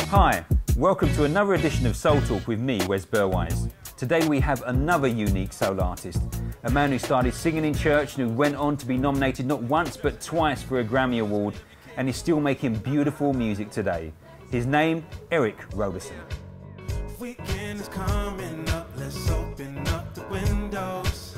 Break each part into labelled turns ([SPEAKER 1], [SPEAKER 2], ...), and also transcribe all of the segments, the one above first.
[SPEAKER 1] Hi, welcome to another edition of Soul Talk with me, Wes Berwise. Today we have another unique soul artist, a man who started singing in church and who went on to be nominated not once but twice for a Grammy Award and is still making beautiful music today. His name, Eric Roberson.
[SPEAKER 2] Weekend is coming up, let's open up the windows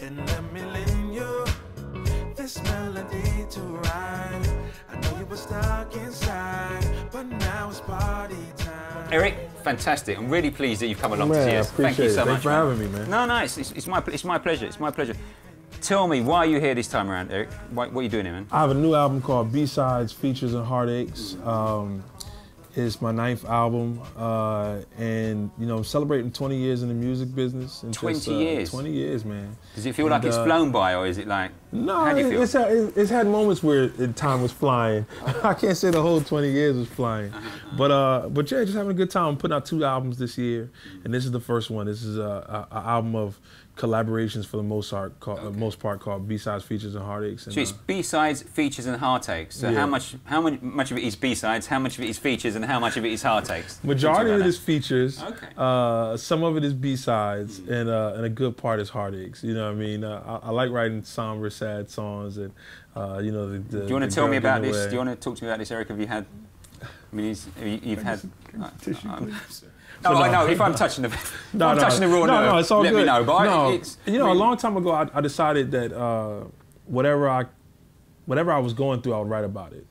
[SPEAKER 2] and let me lend you this melody to ride. I know you were stuck inside, but now it's party time.
[SPEAKER 1] Eric, fantastic. I'm really pleased that you've come along
[SPEAKER 3] Man,
[SPEAKER 1] to see us. Thank you so much.
[SPEAKER 3] Thanks for having me, man.
[SPEAKER 1] No, it's my pleasure. It's my pleasure. Tell me, why are you here this time around, Eric? What are you doing here, man?
[SPEAKER 3] I have a new album called B-Sides, Features and Heartaches. It's my 9th album, and you know, I'm celebrating 20 years in the music business. And
[SPEAKER 1] 20 years?
[SPEAKER 3] 20 years, man.
[SPEAKER 1] Does it feel like it's flown by, or is it like,
[SPEAKER 3] no,
[SPEAKER 1] how do you feel?
[SPEAKER 3] it's had moments where time was flying. I can't say the whole 20 years was flying. But yeah, just having a good time. I'm putting out 2 albums this year, and this is the first one. This is an album of collaborations for the most part called B-Sides, Features and Heartaches. And,
[SPEAKER 1] so it's B-Sides, Features and Heartaches. So
[SPEAKER 3] yeah.
[SPEAKER 1] how much of it is B-Sides, how much of it is features, and how much of it is heartaches?
[SPEAKER 3] Majority of it is features.
[SPEAKER 1] Okay.
[SPEAKER 3] Some of it is B-Sides, and a good part is heartaches. You know what I mean? I like writing somber, sad songs, and you know, do you
[SPEAKER 1] want to tell me about this? Do you want to talk to me about this, Eric? Have you had? I mean, you've had. No, I know. If I'm touching the, touching the raw nerve,
[SPEAKER 3] it's all
[SPEAKER 1] let
[SPEAKER 3] good.
[SPEAKER 1] me know. But
[SPEAKER 3] it's, you know, a long time ago, I decided that whatever I was going through, I would write about it.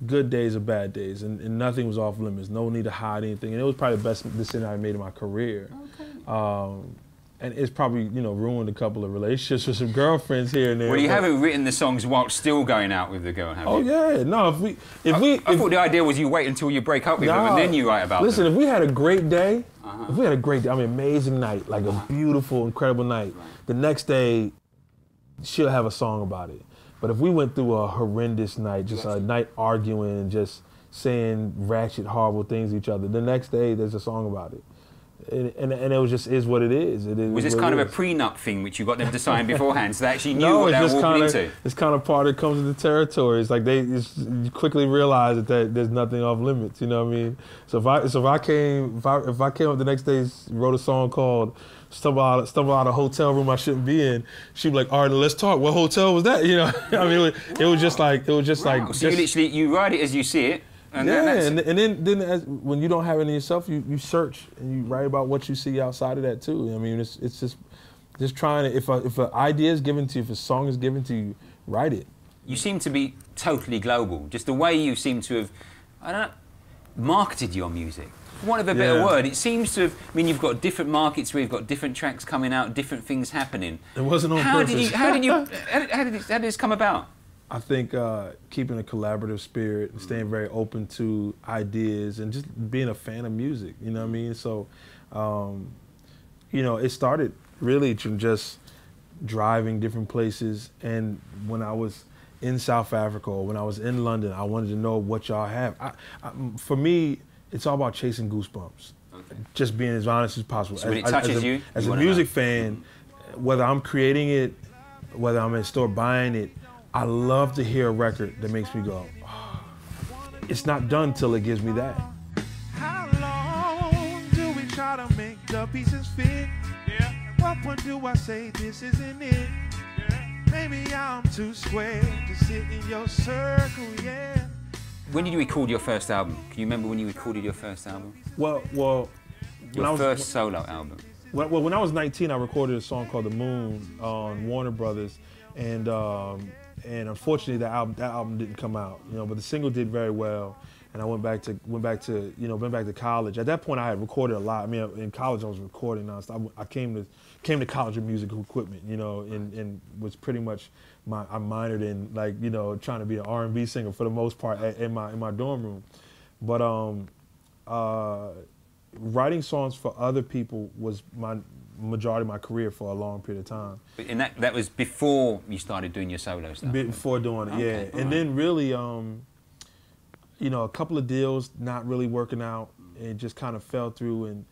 [SPEAKER 3] Good days or bad days, and nothing was off limits. No need to hide anything, and it was probably the best decision I made in my career. Okay. And it's probably, you know, ruined a couple of relationships with some girlfriends here and there.
[SPEAKER 1] Well, you haven't written the songs while still going out with the girl, have you?
[SPEAKER 3] Oh yeah, no. I
[SPEAKER 1] thought the idea was you wait until you break up with them and then you write about
[SPEAKER 3] listen,
[SPEAKER 1] them.
[SPEAKER 3] if we had a great day, if we had a great day, I mean, amazing night, like a beautiful, incredible night. Right. The next day, she'll have a song about it. But if we went through a horrendous night, just a night arguing and just saying ratchet, horrible things to each other, the next day there's a song about it. And it was just is what it is.
[SPEAKER 1] Was this kind of a prenup thing which you got them to sign beforehand, so they actually knew what they were walking into?
[SPEAKER 3] It's kind of part that comes with the territory. It's like you quickly realize that there's nothing off limits. You know what I mean? So if I came up the next day, wrote a song called "Stumble Out of a Hotel Room I Shouldn't Be In," she'd be like, "All right, let's talk. What hotel was that?" You know? I mean, it was just like
[SPEAKER 1] So you write it as you see it. And
[SPEAKER 3] then when you don't have it in yourself, you search and you write about what you see outside of that too. I mean, it's just trying to, if an idea is given to you, if a song is given to you, write it.
[SPEAKER 1] You seem to be totally global. Just the way you seem to have, I don't know, marketed your music. For want of a better word, it seems to have, I mean, you've got different markets where you've got different tracks coming out, different things happening.
[SPEAKER 3] It wasn't on purpose.
[SPEAKER 1] How did this come about?
[SPEAKER 3] I think keeping a collaborative spirit and staying very open to ideas and just being a fan of music, you know what I mean? So, you know, it started really from just driving different places, and when I was in South Africa or when I was in London, I wanted to know what y'all have. For me, it's all about chasing goosebumps. Okay. Just being as honest as possible.
[SPEAKER 1] So when it touches you,
[SPEAKER 3] as a music fan, whether I'm creating it, whether I'm in a store buying it, I love to hear a record that makes me go, oh, it's not done till it gives me that.
[SPEAKER 2] How long do we try to make the pieces fit? Yeah. What point do I say this isn't it? Yeah. Maybe I'm too square to sit in your circle, yeah.
[SPEAKER 1] When did you record your first album? Can you remember when you recorded your first album?
[SPEAKER 3] Well,
[SPEAKER 1] your first solo album.
[SPEAKER 3] Well, when I was 19, I recorded a song called "The Moon" on Warner Brothers, and unfortunately that album didn't come out, you know. But the single did very well, and I went back to college. At that point, I had recorded a lot. I mean, in college, I was recording nonstop. I came to college with musical equipment, you know, and was pretty much I minored in, like, you know, trying to be an R&B singer for the most part in my dorm room, but writing songs for other people was my majority of my career for a long period of time.
[SPEAKER 1] And that was before you started doing your solo stuff?
[SPEAKER 3] Before doing it, yeah. And then really, you know, a couple of deals not really working out, and just kind of fell through, and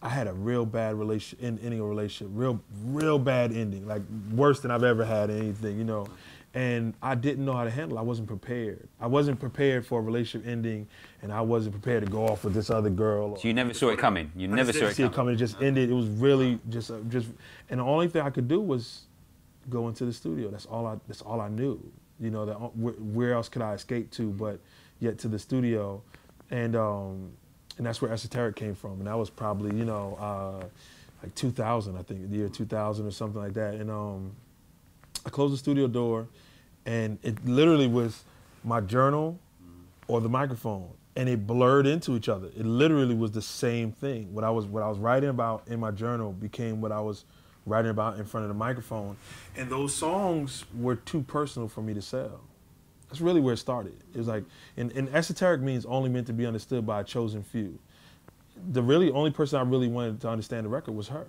[SPEAKER 3] I had a real bad ending a relationship, real bad ending, like worse than I've ever had in anything, you know. And I didn't know how to handle it. I wasn't prepared. I wasn't prepared for a relationship ending, and I wasn't prepared to go off with this other girl.
[SPEAKER 1] So you never saw it coming? You never saw it coming?
[SPEAKER 3] It just ended. It was really just, and the only thing I could do was go into the studio. That's all I knew. You know, where else could I escape to but yet to the studio? And that's where Esoteric came from. And that was probably, you know, like 2000, I think, the year 2000 or something like that. And I closed the studio door, and it literally was my journal or the microphone, and it blurred into each other. It literally was the same thing. What I was writing about in my journal became what I was writing about in front of the microphone. And those songs were too personal for me to sell. That's really where it started. It was like, and esoteric means only meant to be understood by a chosen few. The really only person I really wanted to understand the record was her.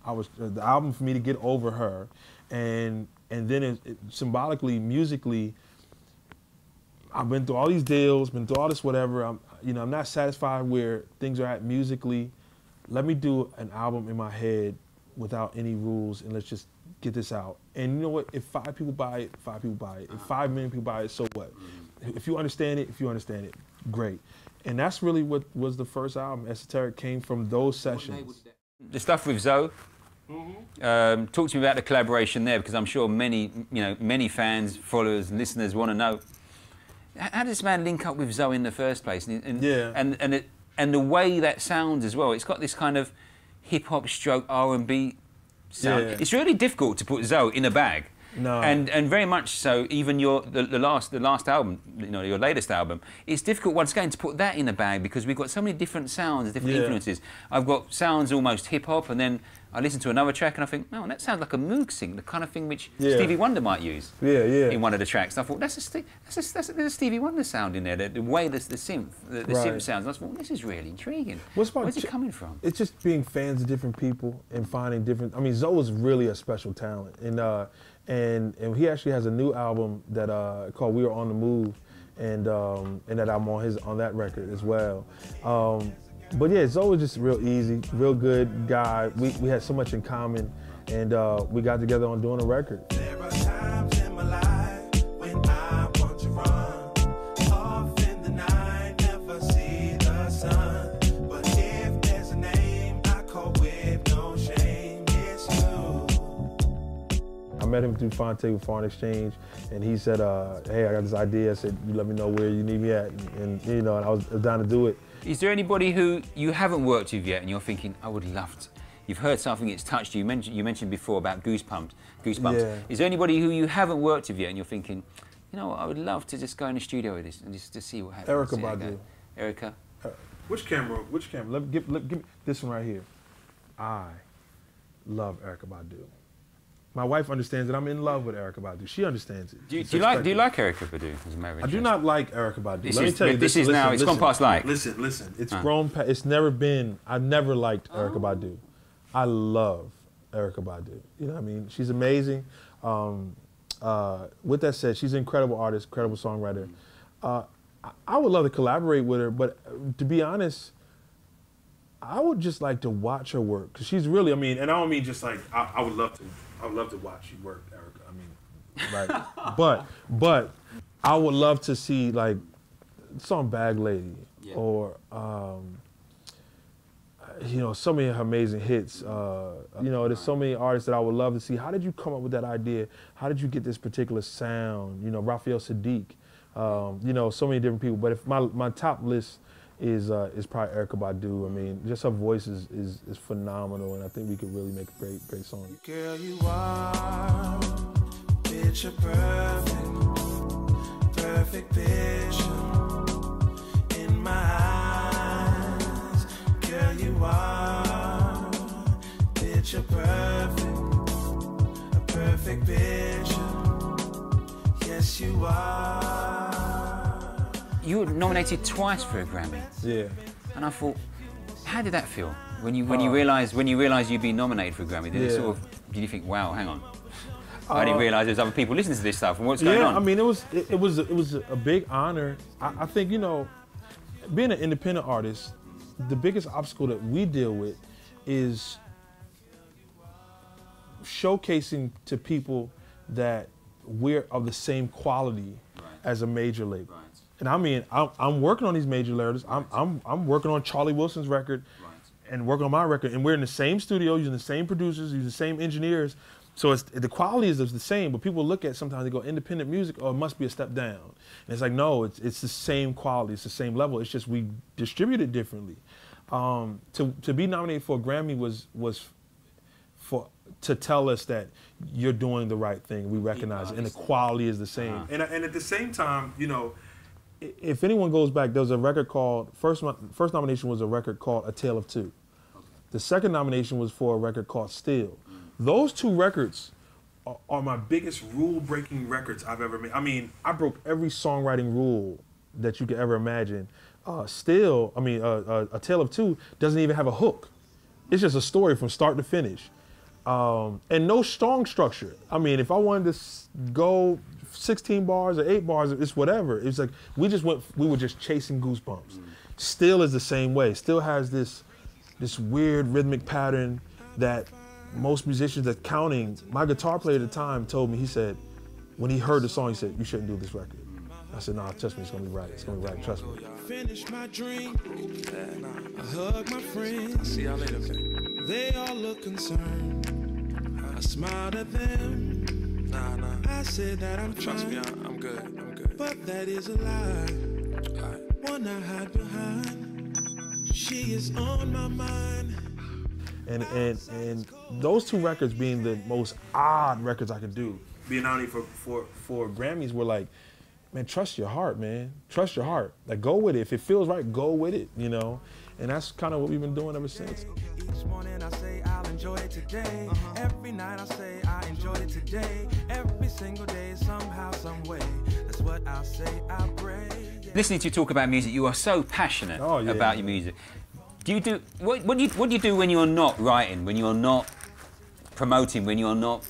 [SPEAKER 3] The album for me to get over her, and then it symbolically, musically, I've been through all these deals, been through all this whatever. I'm not satisfied where things are at musically. Let me do an album in my head without any rules, and let's just get this out. And you know what? If 5 people buy it, 5 people buy it. If 5 million people buy it, so what? If you understand it, great. And that's really what was the first album. Esoteric came from those sessions.
[SPEAKER 1] The stuff with Zoe. Talk to me about the collaboration there, because I'm sure many fans, followers, listeners want to know, how does this man link up with Zoe in the first place? And the way that sounds as well. It's got this kind of hip hop stroke R&B sound. Yeah. It's really difficult to put Zoe in a bag.
[SPEAKER 3] No.
[SPEAKER 1] And very much so. Even the last album, your latest album, it's difficult once again to put that in a bag, because we've got so many different sounds, different influences. I've got sounds almost hip hop, and then I listen to another track and I think, oh, that sounds like a Moog sing, the kind of thing which Stevie Wonder might use. In one of the tracks. And I thought, there's a Stevie Wonder sound in there. The way the synth sounds. And I thought, this is really intriguing. Where's it coming from?
[SPEAKER 3] It's just being fans of different people and finding different. I mean, Zoe was really a special talent, and he actually has a new album that called "We Are on the Move," and that I'm on that record as well. But yeah, Zoe was just real easy, real good guy. We had so much in common, and we got together on doing a record.
[SPEAKER 2] There are times in my life when I want to run off in the night, never see the sun. But if there's a name I call with no shame, it's you.
[SPEAKER 3] I met him through Fonte with Foreign Exchange, and he said, hey, I got this idea. I said, you let me know where you need me at, and and I was down to do it.
[SPEAKER 1] Is there anybody who you haven't worked with yet and you're thinking, I would love to? You've heard something that's touched you. You mentioned before about Goosebumps.
[SPEAKER 3] Yeah.
[SPEAKER 1] Is there anybody who you haven't worked with yet and you're thinking, I would love to just go in the studio with this and just to see what happens?
[SPEAKER 3] Erykah Badu.
[SPEAKER 1] Erykah?
[SPEAKER 3] Which camera? Give me this one right here. I love Erykah Badu. My wife understands that I'm in love with Erykah Badu. She understands it.
[SPEAKER 1] Do you like Erykah Badu as a married?
[SPEAKER 3] I do not like Erykah Badu. Let me tell you,
[SPEAKER 1] this is now. It's gone past like.
[SPEAKER 3] Listen. It's grown past. It's never been. I never liked Erykah Badu. I love Erykah Badu. You know what I mean? She's amazing. With that said, she's an incredible artist, incredible songwriter. I would love to collaborate with her, but to be honest, I would just like to watch her work, because she's really. I mean, and I don't mean just like I would love to. I would love to watch you work, Erykah. I mean, right? but I would love to see like song "Bag Lady" or so many amazing hits. There's so many artists that I would love to see. How did you come up with that idea? How did you get this particular sound? Raphael Sadiq. So many different people. But if my top list is probably Erykah Badu. I mean, just her voice is phenomenal, and I think we could really make a great song.
[SPEAKER 2] Girl, you are picture perfect vision in my eyes. Girl, you are picture perfect vision. Yes, you are.
[SPEAKER 1] You were nominated twice for a Grammy.
[SPEAKER 3] Yeah.
[SPEAKER 1] And I thought, how did that feel when you realised you'd been nominated for a Grammy? Did you think, wow, hang on, I didn't realise there's other people listening to this stuff and what's going on?
[SPEAKER 3] Yeah, I mean, it was a big honor. I think being an independent artist, the biggest obstacle that we deal with is showcasing to people that we're of the same quality as a major label. And I mean, I'm working on these major labels. I'm working on Charlie Wilson's record and working on my record, and we're in the same studio, using the same producers, using the same engineers. So the quality is the same, but people look at sometimes they go independent music, oh, it must be a step down. And it's like, no, it's the same quality, it's the same level. It's just we distribute it differently. To be nominated for a Grammy was to tell us that you're doing the right thing. We recognize it, and the quality is the same. And at the same time, you know, if anyone goes back, there was a record called first nomination was a record called A Tale of Two. The second nomination was for a record called Still. Those two records are my biggest rule-breaking records I've ever made. I mean, I broke every songwriting rule that you could ever imagine. Still, I mean, A Tale of Two doesn't even have a hook. It's just a story from start to finish. And no strong structure. I mean, if I wanted to go 16 bars or 8 bars, it's whatever. It's like, we were just chasing goosebumps. Still is the same way. Still has this weird rhythmic pattern that most musicians that counting, my guitar player at the time told me, he said, when he heard the song, he said, you shouldn't do this record. I said, nah, trust me, it's gonna be right. It's gonna be right, trust me.
[SPEAKER 2] Finish my drink, I hug my friends. See y'all later, baby. They all look concerned. I smiled at them. Nah. I said that I'm
[SPEAKER 4] Trust
[SPEAKER 2] fine.
[SPEAKER 4] me, I'm good.
[SPEAKER 2] But that is a lie. One I hide behind. She is on my mind.
[SPEAKER 3] And those two records being the most odd records I could do, being nominated for Grammys, were like, man, trust your heart, man. Trust your heart. Like, go with it. If it feels right, go with it, you know? And that's kind of what we've been doing ever since.
[SPEAKER 2] Each morning I say I'll enjoy it today. Every night I say I enjoyed it today. Every single day, somehow, some way. That's what I'll say, I pray.
[SPEAKER 1] Listening to you talk about music, you are so passionate about your music. Do you do what do you do when you're not writing, when you're not promoting, when you're not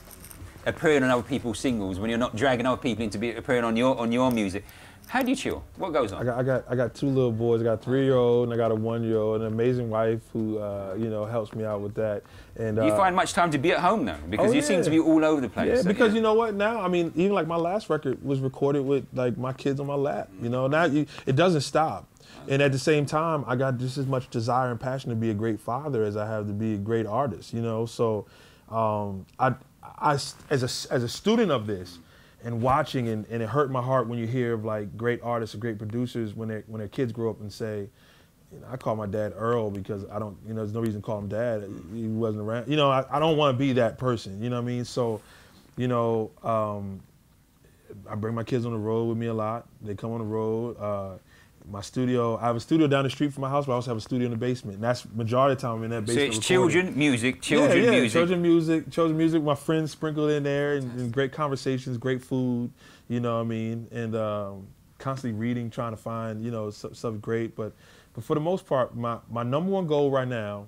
[SPEAKER 1] appearing on other people's singles, when you're not dragging other people into appearing on your music? How do you chill? What goes on?
[SPEAKER 3] I got 2 little boys. I got a 3-year-old and I got a 1-year-old, an amazing wife who you know, helps me out with that. And
[SPEAKER 1] do you find much time to be at home though? Because you seem to be all over the place.
[SPEAKER 3] Yeah, because you know what? Now, I mean, even like my last record was recorded with like my kids on my lap. You know, now it doesn't stop. And at the same time, I got just as much desire and passion to be a great father as I have to be a great artist. You know, so I as a student of this, and watching, and it hurt my heart when you hear of like great artists or great producers when their kids grow up and say, you know, I call my dad Earl because I don't, you know, there's no reason to call him dad. He wasn't around. You know, I don't want to be that person. You know what I mean? So, you know, I bring my kids on the road with me a lot. They come on the road. My studio, I have a studio down the street from my house, but I also have a studio in the basement. And that's majority of the time I'm in that basement.
[SPEAKER 1] So it's
[SPEAKER 3] recording.
[SPEAKER 1] children music.
[SPEAKER 3] Children music, my friends sprinkled in there, and great conversations, great food, you know what I mean? And constantly reading, trying to find, you know, stuff great. But for the most part, my #1 goal right now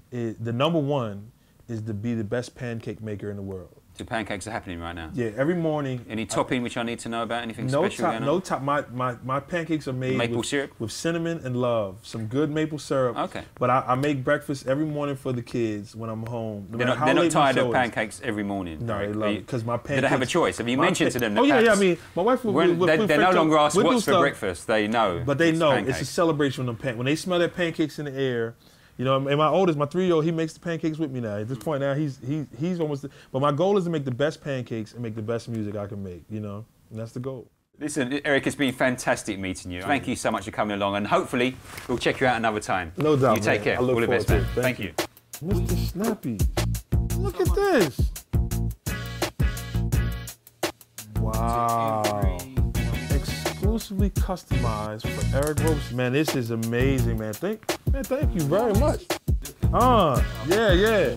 [SPEAKER 3] is, the #1 is to be the best pancake maker in the world.
[SPEAKER 1] So pancakes are happening right now?
[SPEAKER 3] Yeah, every morning.
[SPEAKER 1] Any topping which I need to know about? Anything
[SPEAKER 3] no
[SPEAKER 1] special going on?
[SPEAKER 3] No top. My pancakes are made
[SPEAKER 1] maple syrup?
[SPEAKER 3] With cinnamon and love. Some good maple syrup.
[SPEAKER 1] Okay.
[SPEAKER 3] But I make breakfast every morning for the kids when I'm home.
[SPEAKER 1] They're not tired of pancakes every morning?
[SPEAKER 3] No, they love it, because my pancakes...
[SPEAKER 1] Do they have a choice? Have you mentioned to them that
[SPEAKER 3] I mean, my wife
[SPEAKER 1] they no longer ask what's for breakfast, they know.
[SPEAKER 3] But they know, it's a celebration of when they smell their pancakes in the air. You know, and my oldest, my 3-year-old, he makes the pancakes with me now. At this point now, he's almost. But my goal is to make the best pancakes and make the best music I can make. You know, and that's the goal.
[SPEAKER 1] Listen, Eric, it's been fantastic meeting you. Thank you so much for coming along, and hopefully we'll check you out another time.
[SPEAKER 3] No doubt.
[SPEAKER 1] You take care.
[SPEAKER 3] All
[SPEAKER 1] the best, man. Thank you.
[SPEAKER 3] Mr. Snappy, look at this. Wow. Exclusively customized for Eric Roberson. Man, this is amazing, man. Thank you very much. Yeah.